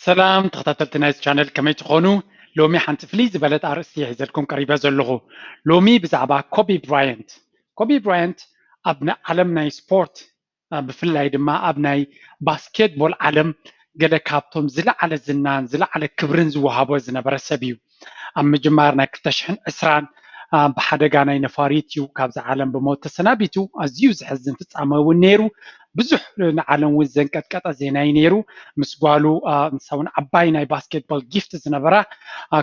سلام تخططت نايس channel كما تخونو لومي حنت فليز بلد أرسي عزلكم قريبا زلغو لومي بزعبا كوبي براينت أبناء عالم ناي سبورت بفلاي دما أبناي باسكت بول عالم قد كابتوم زلا على الزنان زلا على كبرن زوهابو زنبرا سبيو أم جمارنا كتشحن أسران بحدقا ناي نفاريتيو كابز عالم بموت تسنابيتو أزيو زحزن فتعما ونيرو بزح عالم وزن كتكتا زيناي نيرو مسقالو نساون عباي ناي باسكت بول جيفت زنبرا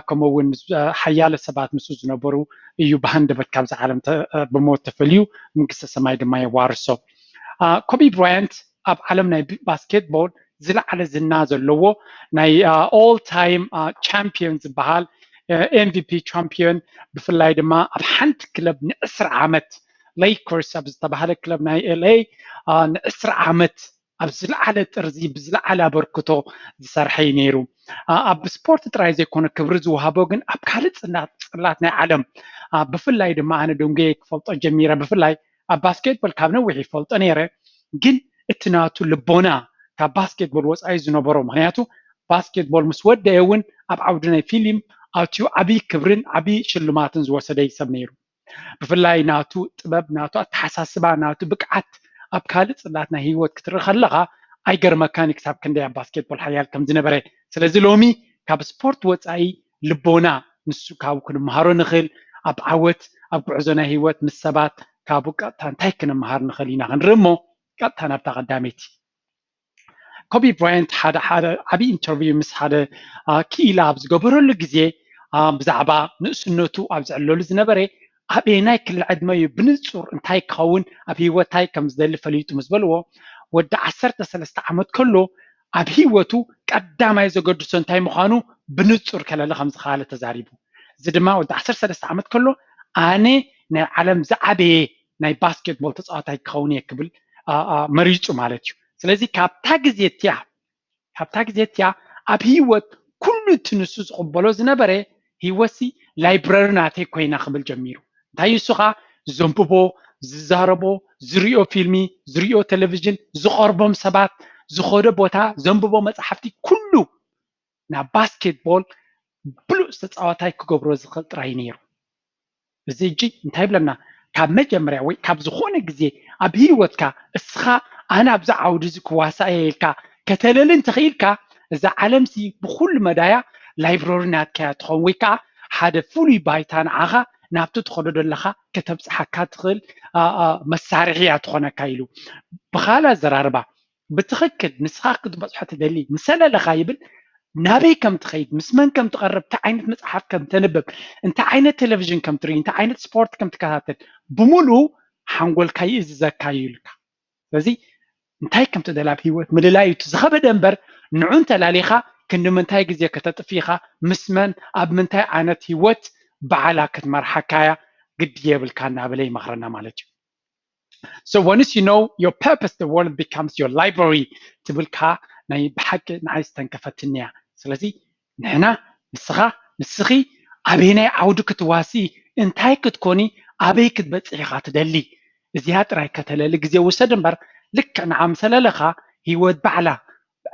كمون حيال سبات مسو زنبرو إيو بهندبت كابز عالم بموت تفليو منكسا سماي دماي وارسو كوبي براينت أب عالم ناي باسكت بول زلا على زنا زلوو ناي all time champions بحال MVP champion بفلاي دما أب حنت كلب نأسر عامت ليكرز أب زتبهال كلب ناي LA نأسر عامت أب زلا على ترزي بزلا على بركتو زسرحي نيرو أب سبورت ترايز يكون كبرزو هابوغن أب كالت صلات ناي عالم بفلاي دما أنا دونجيك فلطة جميرة بفلاي أب باسكت بول كابنا وحي فلطة نيرة جن اتناتو لبونا ካብ ባስኬትቦል ወፃኢ ዝነበሮ ምክንያቱ ባስኬትቦል ምስ ወደየ እውን ኣብ ዓውዲ ናይ ፊልም ኣትዩ ዓብይ ክብርን ዓብይ ሽልማትን ዝወሰደ ሰብ ነይሩ ብፍላይ ናቱ ጥበብ ናቱ ኣተሓሳስባ ናቱ ብቅዓት ኣብ ካልእ ፅላት ናይ ሂወት ክትርኢ ከለካ ኣይገርመካን ክሳብ ክንደይ ኣብ ባስኬትቦል ሓያል ከም ዝነበረ ስለዚ ሎሚ ካብ ስፖርት ወፃኢ ልቦና ንሱ ካብኡ ክንመሃሮ ንኽእል ኣብ ዓወት ኣብ ጉዕዞ ናይ ሂወት ምስ ሰባት ካብኡ ቀጥታ እንታይ ክንመሃር ንኽእል ኢና ክንርኢ እሞ ቀጥታ ናብታ ቀዳመይቲ كوبي براينت حدا عبي انترفيو مس حدا كيلا بزقبرو لجزء بزعبا نسنتو أبزعلول زنبرة أبيناي كل عدمة بنصور انتاي كون أبي وتاي كم زدل فليتو مسبلوه ودع 13 عمد كله أبي وتو قدام يزقدر سنتاي مخانو بنصور كلا خمس خالة تزاريبو زدما ودع 13 عمد كله أنا نا عالم زعبي ناي باسكت بول تصاعتاي كوني قبل مريض مالتيو ስለዚ ካብታ ግዜትያ ኣብ ሂወት ኩሉ ትንሱ ዝቕበሎ ዝነበረ ሂወሲ ላይብረሪ ናተይ ኮይና ክብል ጀሚሩ እንታይ እሱ ኸ ዘንብቦ ዝዛረቦ ዝሪኦ ፊልሚ ዝሪኦ ቴሌቭዥን ዝቐርቦም ሰባት ዝኸዶ ቦታ ዘንብቦ መፅሓፍቲ ኩሉ ናብ ባስኬትቦል ብሉፅ ተፃዋታይ ክገብሮ ዝኽእል ጥራይ ነይሩ እዚ እጂ እንታይ ብለና ካብ መጀመርያ ወይ ካብ ዝኾነ ግዜ ኣብ ሂወትካ እስኻ أنا أبزع عودز كواسائلك كتللن تخيلك إذا علمسي بكل مدايا لايبرورينات كاتخون ويكا حدا فولي بايتان عغا نابتو تخلو دلخا كتبس حكات خل مسارعيات خونا كايلو بخالا زراربا بتخكد نسخاق دبصحة دلي مسألة لغايبل نابي كم تخيد مسمن كم تقرب تعينت مصحف كم تنبب انت عينت تلفزيون كم تري انت عينت سبورت كم تكاتل بمولو حنقول كاي زكايلك فزي እንታይ ከም ተደላብ ሂወት ምልላይ ትዝኸበደ እምበር ንዑን ተላሊኻ ክንዲ ምንታይ ግዜ ከተጥፊኻ ምስመን ኣብ ምንታይ ዓይነት ሂወት በዓላ ክትመርሓካያ ግድ የብልካ እናበለ ይመኽረና ማለት እዩ So once you know your purpose, the world becomes your library ትብልካ ናይ ብሓቂ ንዓይ ዝተንከፈትንያ ስለዚ ንሕና ንስኺ ኣበይ ናይ ዓውዲ ክትዋሲ እንታይ ክትኮኒ ኣበይ ክትበፅሒኻ ትደሊ እዚኣ ጥራይ ከተለሊ ግዜ ውሰድ እምበር لك نعم سلالخا هيود بعلا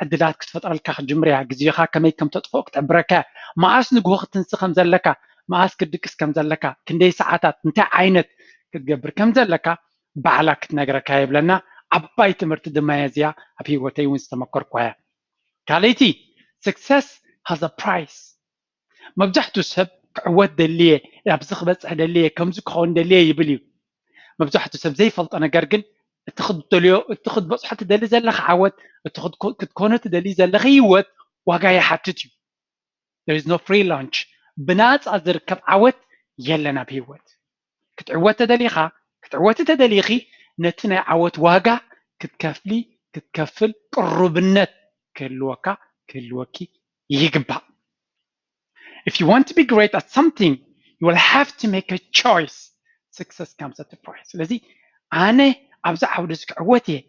عدلات كتفطرلك خجمريا غزيخا كمي كم تطفوك تعبركا ما اسنق وقت تنسخم زلكا ما اسكدكس كم زلكا كندي ساعات انت عينت كتقبر كم زلكا بعلا كتنقركا يبلنا عباي تمرت دمايزيا ابي وتي ونستمكر كويا كاليتي success has a price مبجحتو سب عود دليه ابزخ بس دليه كمزو كون دليه يبليو مبجحتو سب زي فلط انا قرقن اتخذ بصحة تدلي زلخ عود اتخذ كتكونت تدلي زلخ يوت واقعي حتتيو there is no free lunch بنات أزر كب عود يلنا بيوت كتعوت تدليخا كتعوت تدليخي نتنا عود واقع كتكفل قرب النت كلوكي يقبع if you want to be great at something you will have to make a choice success comes at a price لذي أنا أبزع عودك عوتي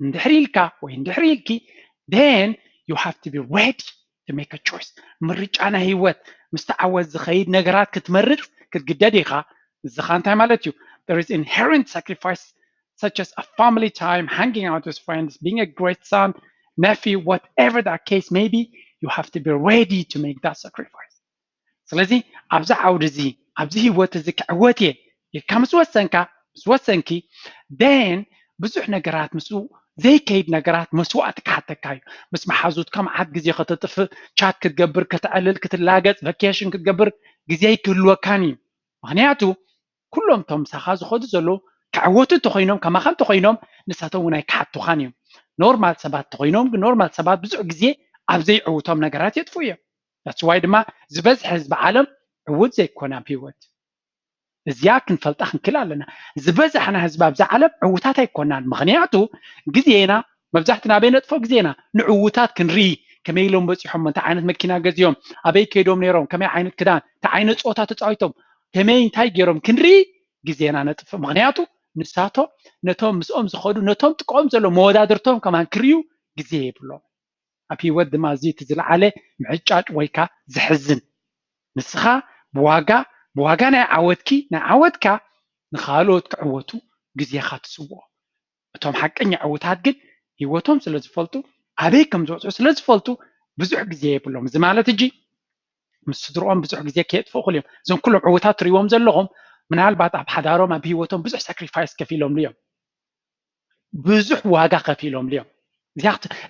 ندحريلك ويندحريلكي then you have to be ready to make a choice مرج أنا هيوت مستعوز زخيد نجارات كتمرد كتجدديها زخان time مالتيو there is inherent sacrifice such as a family time hanging out with friends being a great son nephew whatever that case may be you have to be ready to make that sacrifice. ስለዚህ ኣብዚ ዓውዲ እዚ ኣብዚ ሂወት እዚ ክዕወት እየ ኢልካ ምስ ወሰንኪ then ብዙሕ ነገራት ምስኡ ዘይከይድ ነገራት መስዋዕቲ ክሓተካ እዩ ምስ መሓዙትካ መዓት ግዜ ከተጥፍእ ቻት ክትገብር ክትዕልል ክትላገፅ ቫኬሽን ክትገብር ግዜ ይክህልወካን እዩ ምክንያቱ ኩሎም እቶም ምሳኻ ዝኸዱ ዘለዉ ክዕወቱ እንተኮይኖም ከማኻ እንተኮይኖም ንሳቶም እውን ኣይክሓቱኻን እዮም ኖርማል ሰባት እንተኮይኖም ግን ኖርማል ሰባት ብዙሕ ግዜ ኣብ ዘይዕውቶም ነገራት የጥፉ እዮም that's why ድማ ዝበዝሐ ህዝቢ ዓለም ዕውት ዘይኮነ ኣብ ሂወት እዚኣ ክንፈልጣ ክንክእል ኣለና ዝበዝሐና ህዝቢ ኣብዛ ዓለም ዕውታት ኣይኮናን ምክንያቱ ግዜና መብዛሕትና ኣበይ ነጥፎ ግዜና ንዕውታት ክንርኢ ከመይ ኢሎም በፂሖም እንታይ ዓይነት መኪና ገዚኦም ኣበይ ከይዶም ነይሮም ከመይ ዓይነት ክዳን እንታይ ዓይነት ፆታ ተፃዊቶም ከመይ እንታይ ገይሮም ክንርኢ ግዜና ነጥፎ ምክንያቱ ንሳቶም ነቶም ምስኦም ዝኸዱ ነቶም ጥቆም ዘሎ መወዳድርቶም ከማን ክርዩ ግዜ የብሎም ኣብ ሂወት ድማ እዚ እቲ ዝለዓለ ምዕጫጭ ወይካ ዝሕዝን ንስኻ ብዋጋ ናይ ዓወትካ ንኻልኦት ክዕወቱ ግዜኻ ትስውኦ እቶም ሓቀኛ ዕውታት ግን ሂወቶም ስለ ዝፈልጡ ኣበይ ከም ዝወፅኡ ስለ ዝፈልጡ ብዙሕ ግዜ የብሎም እዚ ማለት እጂ ምስ ስድርኦም ብዙሕ ግዜ ከየጥፍኡ ይኽእሉ እዮም እዞም ኩሎም ዕውታት ትሪእዎም ዘለኹም ምናልባት ኣብ ሓዳሮም ኣብ ሂወቶም ብዙሕ ሳክሪፋይስ ከፊሎም እዮም ብዙሕ ዋጋ ከፊሎም እዮም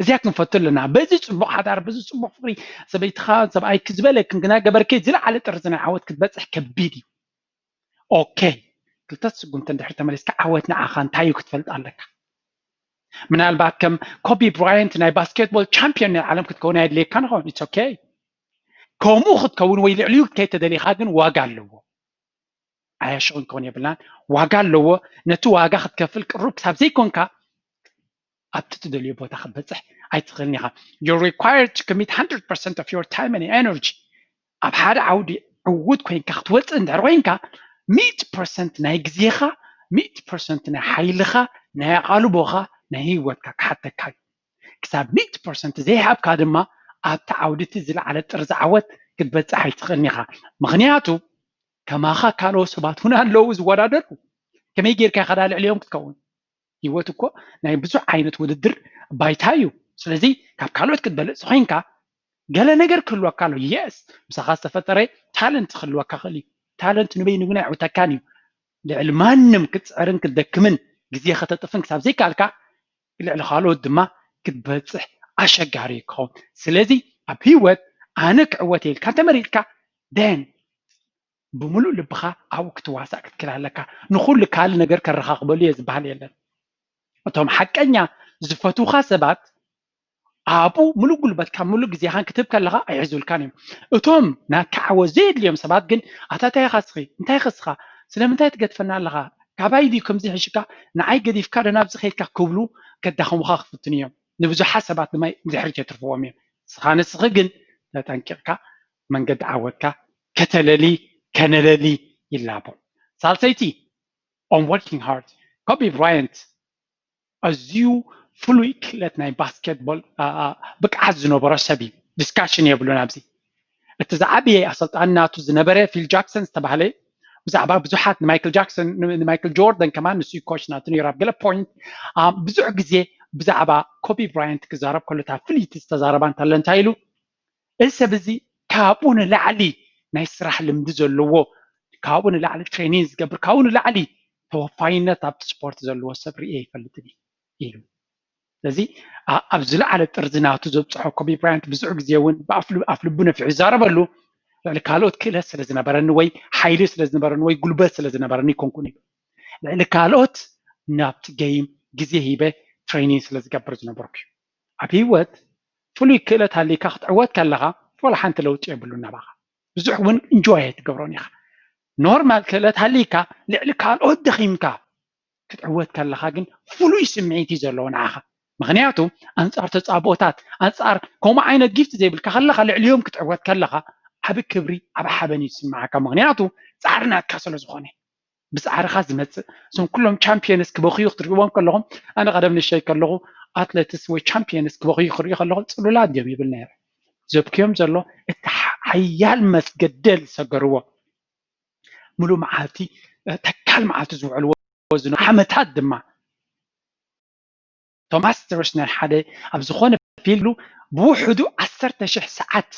እዚኣ ክንፈቱ ኣለና በዚ ፅቡቅ ሓዳር በዚ ፅቡቅ ፍቅሪ ሰበይትኻ ሰብኣይ ክዝበለ ክንገበርከ ዝለዓለ ጥርዚ ናይ ዓወት ክትበፅሕ ከቢድ እዩ ኦኬ ክልተ ስጉምቲ እንድሕር ተመሊስካ ዓወት ንዓኻ እንታይ እዩ ክትፈልጥ ኣለካ ምናልባት ከም ኮቢ ብራያንት ናይ ባስኬትቦል ቻምፒዮን ናይ ዓለም ክትከውን ኣየድልየካ ንኸውን ኢትስ ኦኬ ከምኡ ክትከውን ወይ ልዕልዩ ከይተደሊኻ ግን ዋጋ ኣለዎ ኣያሽቕን ክኸውን የብልናን ዋጋ ኣለዎ ነቲ ዋጋ ክትከፍል ቅሩብ ክሳብ ዘይኮንካ ኣብቲ ትደልዮ ቦታ ክትበፅሕ ኣይትኽእልን ኢኻ you're required to commit 100% of your time and energy ኣብ ሓደ ዓውዲ ዕውት ኮይንካ ክትወፅእ እንድሕር ኮይንካ 100% ናይ ግዜኻ 100% ናይ ሓይልኻ ናይ ኣቓልቦኻ ናይ ሂወትካ ክሓተካ እዩ ክሳብ 100% ዘይሃብካ ድማ ኣብቲ ዓውዲ ዝለዓለ ጥርዚ ዓወት ክትበፅሕ ኣይትኽእልን ኢኻ ምክንያቱ ከማኻ ካልኦት ሰባት እውን ኣለዉ ዝወዳደሩ ከመይ ጌርካ ኢኻ ልዕሊኦም ክትከውን ሂወት እኮ ናይ ብዙሕ ዓይነት ውድድር ባይታ እዩ ስለዚ ካብ ካልኦት ክትበልፅ ኮይንካ ገለ ነገር ክህልወካ ኣሎ የስ ምሳኻ ዝተፈጠረ ታለንት ክህልወካ ክእል እዩ ታለንት ንበይ ንግና ይዕውተካን እዩ ልዕሊ ማንም ክትፅዕርን ክትደክምን ግዜ ከተጥፍን ክሳብ ዘይከኣልካ ልዕሊ ካልኦት ድማ ክትበፅሕ ኣሸጋሪ ይኸውን ስለዚ ኣብ ሂወት ኣነ ክዕወት ኢልካ ተመሪፅካ ደን ብምሉእ ልብኻ ኣብኡ ክትዋሳእ ክትክእል ኣለካ ንኩሉ ካልእ ነገር ከረኻኽበሉ እየ ዝበሃል የለን እቶም ሓቀኛ ዝፈትውካ ሰባት ኣብኡ ሙሉእ ጉልበትካ ሙሉእ ግዜኻን ክትህብ ከለኻ ኣይሕዝብልካን እዮም እቶም ናትካ ዓወት ዘየድልዮም ሰባት ግን ኣታታይ ኻስኺ እንታይ ኸስኻ ስለምንታይ ትገድፈና ኣለኻ ካባይ ድዩ ከምዚ ሕሽካ ንዓይ ገዲፍካ ደናብዚ ኸይድካ ክብሉ ከዳኸሙኻ ክፍትን እዮም ንብዙሓት ሰባት ድማ ድሕሪት የትርፍዎም እዮም ስኻ ንስኺ ግን ተጠንቂቕካ መንገዲ ዓወትካ ከነለሊ ይላቦ ሳልሰይቲ on working hard ኮቢ ብራያንት ኣዝዩ ፍሉይ ክእለት ናይ ባስኬትቦል ብቅዓት ዝነበሮ ሰብ እዩ ዲስካሽን የብሉን ኣብዚ እቲ ዝዓበየ ኣሰልጣኒ ናቱ ዝነበረ ፊል ጃክሰን ዝተባሃለ ብዛዕባ ብዙሓት ንማይክል ጆርዳን ከማን ንሱ ኮች ናቱ ነይሩ ኣብ ገለ ፖይንት ብዙሕ ግዜ ብዛዕባ ኮቢ ብራያንት ክዛረብ ከሎ እታ ፍልይቲ ዝተዛረባ እንተሎ እንታይ ኢሉ እዚ ሰብ እዚ ካብኡ ንላዕሊ ናይ ስራሕ ልምዲ ዘለዎ ካብኡ ንላዕሊ ትሬኒንግ ዝገብር ካብኡ ንላዕሊ ተወፋይነት ኣብቲ ስፖርት ዘለዎ ሰብ ርአ ይፈልጥን ኢሉ ስለዚ ኣብ ዝለዓለ ጥርዚ ናቱ ዘብፅሖ ኮቢ ብራያንት ብዙሕ ግዜ እውን ኣፍ ልቡ ነፊዑ ይዛረበሉ ልዕሊ ካልኦት ክእለት ስለ ዝነበረኒ ወይ ሓይሊ ስለ ዝነበረኒ ወይ ጉልበት ስለ ዝነበረኒ ይኮንኩን እዩ ልዕሊ ካልኦት ናብቲ ገይም ግዜ ሂበ ትሬኒንግ ስለ ዝገብር ዝነበርኩ እዩ ኣብ ሂወት ፍሉይ ክእለት ሃልይካ ክትዕወት ከለኻ ወላ ሓንቲ ለውጢ የብሉ ናባኻ ብዙሕ እውን እንጆይ ትገብሮን ኢኻ ኖርማል ክእለት ሃልይካ ልዕሊ ካልኦት ደኺምካ ክትዕወት ከለኻ ግን ፍሉይ ስምዒት እዩ ዘለዎ ንዓኻ ምክንያቱ ኣንጻር ተፃቦታት ኣንጻር ከምኡ ዓይነት ጊፍቲ ዘይብልካ ከለኻ ልዕሊዮም ክትዕወት ከለኻ ዓብ ክብሪ ዓብ ሓበን ይስማዓካ ምክንያቱ ፃዕሪ ናትካ ስለ ዝኾነ ብፃዕርኻ ዝመፅእ እዞም ኩሎም ቻምፒየንስ ክበኽዩ ክትሪእዎም ከለኹም ኣነ ቀደም ንሸይ ከለኹ ኣትሌትስ ወይ ቻምፒየንስ ክበኽዩ ክሪኡ ከለኹ ፅሉላት ድዮም ይብል ነይረ ዘብክዮም ዘሎ እቲ ሓያል መስገደል ዝሰገርዎ ሙሉእ መዓልቲ ተካል መዓልቲ ዝውዕልዎ ዝነበሩ ዓመታት ድማ ቶማስ ስተርስነር ሓደ ኣብ ዝኾነ ፊልዱ بوحدو 10,000 ساعات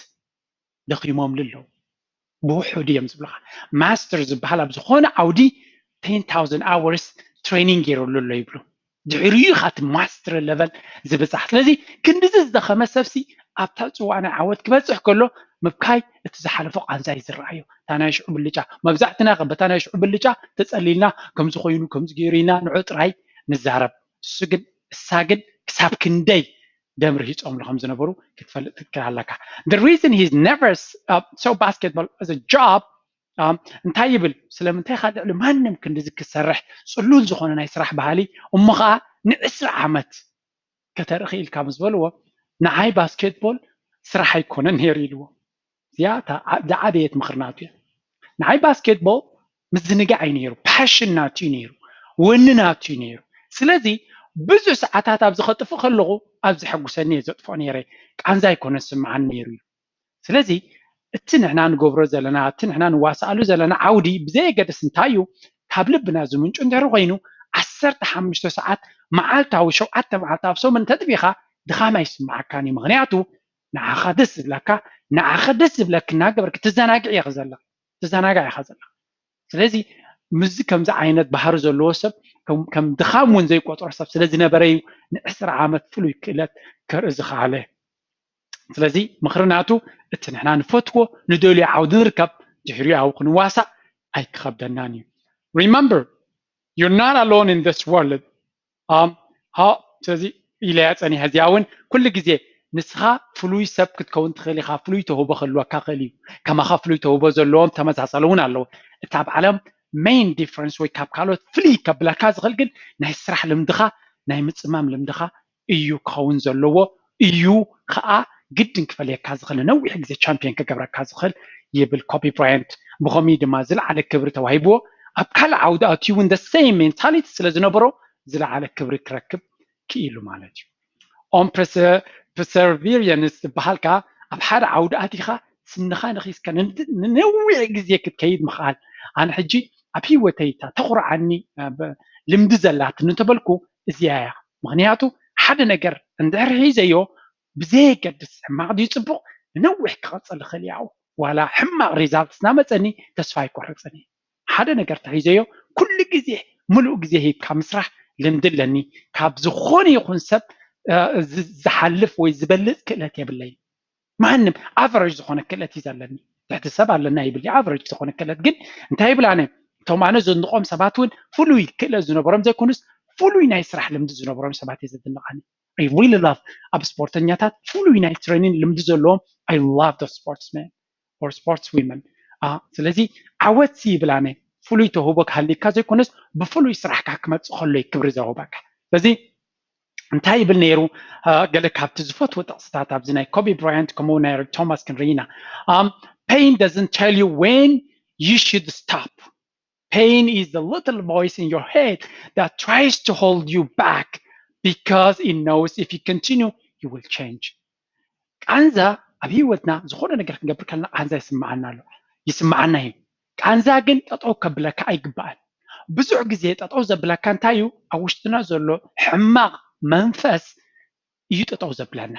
دخيمهم لله بوحدو يمزبلها ماسترز بحالا بزخونة عودي 10,000 hours training يرولو اللي يبلو دعيريو خات ماستر ليفل زبصح لذي كندز دخمه سفسي ابتاصو انا عود كبصح كله مبكاي اتزحلفو قانزاي زرايو تانا يشعب اللجا مبزعتنا قبتانا يشعب اللجا تسالينا كم زخوينو كم زغيرينا نعطراي نزارب سجد ساجد كساب كندي دمر هيص ام لهم زنبرو كتفلط تكرالك the reason he's never so basketball as a job እንታይ ይብል ስለምንታይ ካደ ለማንም ክንድዝ ክሰርሕ ጽሉል ዝኾነ ናይ ስራሕ ባህሊ እሞኻ ን10 ዓመት ከተርኺ ኢልካ ምዝበልዎ ንዓይ ባስኬትቦል ስራሕ ኣይኮነን ነይሩ ኢልዎ ዚያታ ዝዓበየት ምኽርናቱ እያ ንዓይ ባስኬትቦል ምዝንጋዕ ኣይ ነይሩ ፓሽን ናቱ ነይሩ ወኒ ናቱ ነይሩ ስለዚ ብዙሕ ሰዓታት ኣብ ዝኸጥፉ ከለኹ ኣብ ዝሐጉሰኒ ዘጥፎ ነይረ ቃንዛ ኣይኮነ ስምዓን ነይሩ እዩ ስለዚ እቲ ንሕና ንገብሮ ዘለና እቲ ንሕና ንዋሳኣሉ ዘለና ዓውዲ ብዘይ ገደስ እንታዩ ካብ ልብና ዝምንጩ እንድሕር ኮይኑ 15 ሰዓት መዓልታዊ 7 መዓልታዊ ሰሙን ተጥቢኻ ድኻም ኣይስምዓካኒ ምክንያቱ ንዓኻ ደስ ዝብለካ ንዓኻ ደስ ዝብለክ እናገበርክ ትዘናግዕ ኢኻ ዘለኻ ትዘናግዕ ኢኻ ዘለኻ ስለዚ ምዚ ከምዚ ዓይነት ባህሪ ዘለዎ ሰብ ከም ድኻም እውን ዘይቆጥሮ ሰብ ስለዝነበረ እዩ ን10 ዓመት ፍሉይ ክእለት ከርኢ ዝኸኣለ ስለዚ ምኽርናቱ እቲ ንሕና ንፈትዎ ንደልዮ ዓውዲ ንርከብ ድሕሪኡ ኣብኡ ክንዋሳእ ኣይክኸብደናን እዩ remember you're not alone in this world ስለዚ ኢለያ ፀኒሐ እዚኣ እውን ኩሉ ግዜ ንስኻ ፍሉይ ሰብ ክትከውን ትኽእል ኢኻ ፍሉይ ተውህቦ ክህልወካ ክእል እዩ ከማኻ ፍሉይ ተውህቦ ዘለዎም ተመሳሰለ እውን ኣለዎ እቲ ኣብ ዓለም main difference ወይ ካብ ካልኦት ፍሉይ ከብለካ ዝኽእል ግን ናይ ስራሕ ልምድኻ ናይ ምፅማም ልምድኻ እዩ ክኸውን ዘለዎ እዩ ከዓ ግድን ክፈልየካ ዝኽእል ነዊሕ ግዜ ቻምፒዮን ክገብረካ ዝኽእል ይብል ኮቢ ብራያንት ብኸመይ ድማ ዝለዓለ ክብሪ ተዋሂብዎ ኣብ ካልእ ዓውዲ ኣትዩ እውን the same mentality ስለ ዝነበሮ ዝለዓለ ክብሪ ክረክብ ክኢሉ ማለት እዩ on perseverance ዝበሃል ከዓ ኣብ ሓደ ዓውዲ ኣቲኻ ስንኻ ንኺስካ ንነዊሕ ግዜ ክትከይድ ምኽኣል ኣነ ሕጂ ኣብ ሂወተይ ተኹርዓኒ ልምዲ ዘላት እንተበልኩ እዚኣ እያ ምክንያቱ ሓደ ነገር እንድሕር ሒዘዮ ብዘይ ገድስ ሕማቕ ድዩ ፅቡቕ ንነዊሕ ክቐፅል ይኽእል እዩ ዋላ ሕማቕ ሪዛልት እናመፀኒ ተስፋ ኣይቆርፅኒ ሓደ ነገር ተሒዘዮ ኩሉ ግዜ ሙሉእ ግዜ ሂብካ ምስራሕ ልምዲ ኣለኒ ካብ ዝኾነ ይኹን ሰብ ዝሓልፍ ወይ ዝበልፅ ክእለት የብለይ ማንም ኣቨሬጅ ዝኾነ ክእለት ሒዝ ኣለኒ ትሕቲ ሰብ ኣለና ይብል ኣቨሬጅ ዝኾነ ክእለት ግን እንታይ ይብል ኣነ እቶም ኣነ ዘንድቖም ሰባት እውን ፍሉይ ክእለት ዝነበሮም ዘይኮኑስ ፍሉይ ናይ ስራሕ ልምዲ ዝነበሮም ሰባት እየ ዘድንቐኒ I really love ab sportኛታት ፍሉይ ናይ ትሬኒንግ ልምዲ ዘለዎም I love the sportsmen or sportswomen ስለዚ ዓወት ይብላነ ፍሉይ ተውህቦ ክሃልይካ ዘይኮነስ ብፍሉይ ስራሕካ ክመፅእ ከሎ ክብሪ ዘውበካ ስለዚ እንታይ ይብል ነይሩ ገለ ካብቲ ዝፈትዎ ጥቕስታት ኣብዚ ናይ ኮቢ ብራያንት ከምኡ ናይ ቶማስ ክንሪኢና pain doesn't tell you when you should stop pain is the little voice in your head that tries to hold you back because it knows if you continue you will change ቃንዛ ኣብ ሂወትና ዝኾነ ነገር ክንገብር ከለና ቃንዛ ይስምዓና ኣሎ ይስምዓና እዩ ቃንዛ ግን ጠጠው ከብለካ ኣይግባእን ብዙሕ ግዜ ጠጠው ዘብለካ እንታይ እዩ ኣብ ውሽጥና ዘሎ ሕማቕ መንፈስ እዩ ጠጠው ዘብለና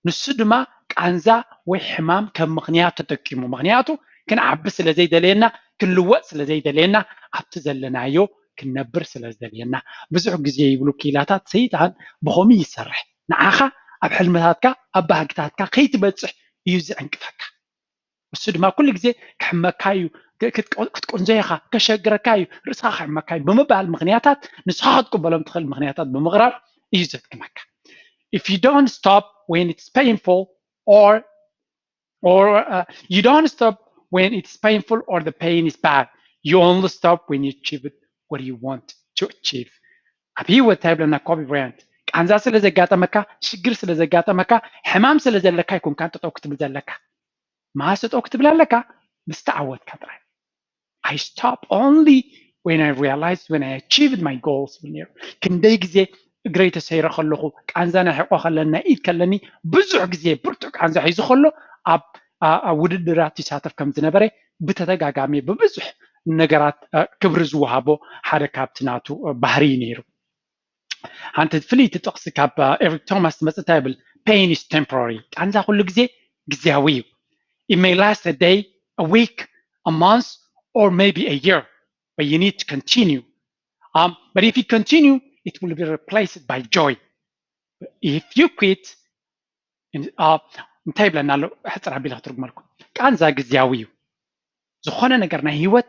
ንሱ ድማ ቃንዛ ወይ ሕማም ከም ምክንያት ተጠቂሙ ምክንያቱ ክንዓቢ ስለ ዘይደልየና ክንልወጥ ስለ ዘይደልየና ኣብቲ ዘለናዮ ክንነብር ስለ ዝደልየና ብዙሕ ግዜ ይብሉ ኪላታት ሰይጣን ብኸመይ ይሰርሕ ንዓኻ ኣብ ሕልምታትካ ኣብ ባህግታትካ ከይትበፅሕ እዩ ዝዕንቅፈካ እሱ ድማ ኩሉ ግዜ ክሕመካ እዩ ክትቆንጆ ኢኻ ከሸግረካ እዩ ርእስኻ ክሕመካ እዩ ብምባል ምክንያታት ንስኻ ክትቅበሎም ትኽእል ምክንያታት ብምቕራብ እዩ ዘድክመካ if you don't stop when it's painful or you don't stop when it's painful or the pain is bad you only stop when you achieve what you want to achieve ኣብ ሂወት ታይብለና ኮቢ ብራያንት ቃንዛ ስለ ዘጋጠመካ ሽግር ስለ ዘጋጠመካ ሕማም ስለ ዘለካ ይኩንካ ጠጠው ክትብል ዘለካ ማስ ጠጠው ክትብል ኣለካ ምስተዓወትካ ጥራይ I stop only when I realized when I achieved my goals ክንደይ ግዜ እግረይ ተሰይረ ከለኹ ቃንዛ ናይ ሕቆ ከለና ኢድ ከለኒ ብዙሕ ግዜ ብርቱዕ ቃንዛ ሒዙ ከሎ ኣብ ውድድራት ይሳተፍ ከም ዝነበረ ብተደጋጋሚ ብብዙሕ ነገራት ክብሪ ዝወሃቦ ሓደ ካብቲ ናቱ ባህሪ ነይሩ ሓንቲ ፍልይቲ ጥቕሲ ካብ ኤሪክ ቶማስ መፅታ ይብል pain is temporary. ቃንዛ ኩሉ ግዜ ግዝያዊ እዩ. It may last a day, a week, a month, or maybe a year, but you need to continue. But if you continue, it will be replaced by joy. If you quit, እንታይ ብለና ኣሎ ሕፅር ኣቢላ ክትርጉመልኩም ቃንዛ ግዝያዊ እዩ ዝኾነ ነገር ናይ ህይወት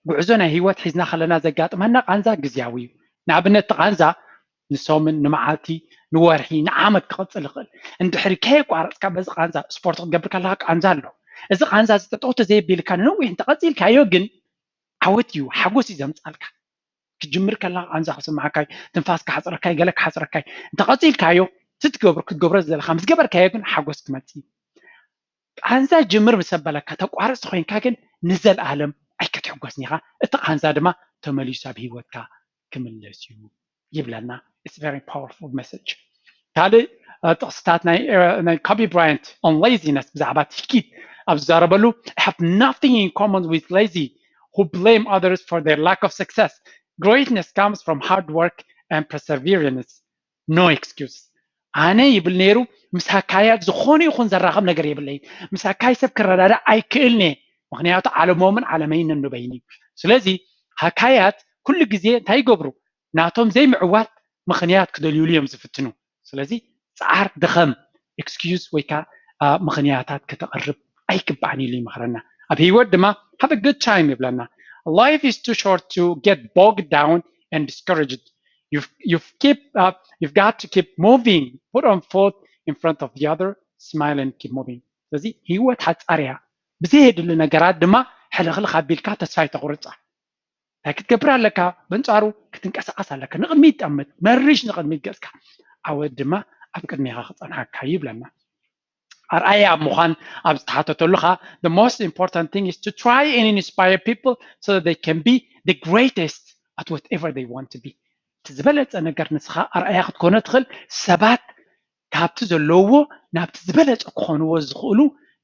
ጉዕዞ ናይ ህይወት ሒዝና ከለና ዘጋጥመና ቃንዛ ግዝያዊ እዩ ንኣብነት ቃንዛ ንሶምን ንመዓልቲ ንወርሒ ንዓመት ክቕፅል ይኽእል እንድሕሪ ከይቋረፅካ በዚ ቃንዛ ስፖርት ክትገብር ከለካ ቃንዛ ኣሎ እዚ ቃንዛ ዝተጠውቶ ዘየቢልካ ንነዊሕ እንተቐፂልካዮ ግን ዓወት እዩ ሓጎስ እዩ ዘምፃልካ ክጅምር ከለካ ቃንዛ ክስማዓካይ ትንፋስ ክሓፅረካይ ገለ ክሓፅረካይ እንተቐፂልካዮ ክትገብሮ ዘለካ ምስ ገበርካዮ ግን ሓጎስ ክመፅእ እዩ ቃንዛ ጅምር ምስ ኣበለካ ተቋርፅ ኮይንካ ግን ንዘለኣለም ኣይከትሕጎስኒ ኢኻ እቲ ቃንዛ ድማ ተመሊሱ ኣብ ሂወትካ ክምለስ እዩ ይብለና it's very powerful message ካልእ ጥቕስታት ናይ ኮቢ ብራያንት on laziness ብዛዕባ ትኪት ኣብ ዝዛረበሉ have nothing in common with lazy who blame others for their lack of success greatness comes from hard work and perseverance no excuse ኣነ ይብል ነይሩ ምስ ሃካያት ዝኾነ ይኹን ዘራኸብ ነገር የብለይ ምስ ሃካይ ሰብ ክረዳዳ ኣይክእልኒ ምክንያቱ ዓለሞምን ዓለመይን ንበይኒ ስለዚ ሃካያት ኩሉ ግዜ እንታይ ይገብሩ ናቶም ዘይምዕዋት ምክንያት ክደልዩሉ እዮም ዝፍትኑ ስለዚ ፃዓር ድኸም ኤክስኪዩዝ ወይ ከዓ ምክንያታት ከተቕርብ ኣይግባእን ኢሉ ይመክረና ኣብ ሂወት ድማ have a good time ይብለና life is too short to get bogged down and discouraged you've got to keep moving put on foot in front of the other smile and keep moving ስለዚ ሂወት ሓፃርያ ብዘይድሉ ነገራት ድማ ሕልኽልኽ ኣቢልካ ተስፋ ይተቑርፃ እንታይ ክትገብር ኣለካ በንፃሩ ክትንቀሳቀስ ኣለካ ንቅድሚት ጠምት መሪሽ ንቅድሚት ገፅካ ዓወት ድማ ኣብ ቅድሚኻ ክፀንሐካ ይብለና ኣርኣያ ኣብ ምዃን ኣብ ዝተሓተተሉኻ the most important thing is to try and inspire people so that they can be the greatest at whatever they want to be ዝበለፀ ነገር ንስኻ ኣርኣያ ክትኮነ ትኽእል ሰባት ካብቲ ዘለዎ ናብቲ ዝበለፀ ክኾንዎ ዝኽእሉ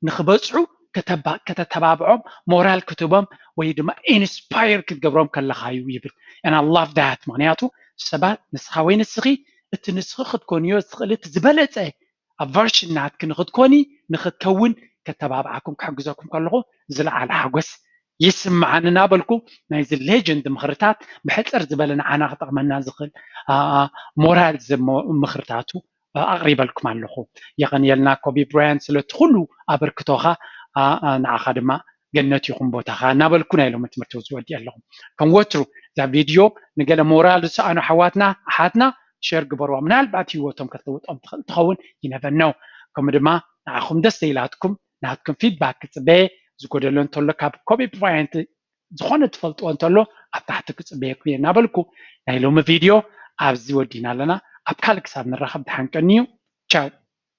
ንክበፅዑ ከተተባብዖም ሞራል ክትቦም ወይ ድማ ኢንስፓየር ክትገብሮም ከለካ እዩ ይብል and I love that ምክንያቱ ሰባት ንስኻ ወይ ንስኺ እቲ ንስኺ ክትኮንዮ ዝኽእል እቲ ዝበለፀ ኣብ ቨርሽን ናትክ ንክትኮኒ ንክትከውን ከተባብዓኩም ክሕግዘኩም ከለኹ ዝለዓለ ሓጎስ ይስምዓኒ እናበልኩ ናይዚ ሌጀንድ ምክርታት ብሕፅር ዝበለ ንዓና ክጠቕመና ዝኽእል ሞራል ምክርታቱ ኣቕሪበልኩም ኣለኹ የቐንየልና ኮቢ ብራያንት ስለቲ ኩሉ ኣበርክቶኻ ንዓኻ ድማ ገነት ይኹን ቦታኻ እናበልኩ ናይ ሎሚ ትምህርቲ ዝወዲ ኣለኹ ከም ወትሩ እዛ ቪድዮ ንገለ ሞራል ዝሰኣኑ ኣሓትና ሸር ግበርዋ ምናልባት ሂወቶም ከተለውጦም ትኽእል ትኸውን ይነበነው ከምኡ ድማ ንዓኹም ደስ ዘይላትኩም ናትኩም ፊድባክ ክፅበየ ዝጎደሎ እንተሎ ካብ ኮቢ ብራያንት ዝኾነ ትፈልጥዎ እንተሎ ኣብ ታሕቲ ክፅበየኩ እየ እናበልኩ ናይ ሎሚ ቪድዮ ኣብዚ ወዲና ኣለና ኣብ ካልእ ክሳብ ንራኸብ ድሓንቀኒ እዩ ቻው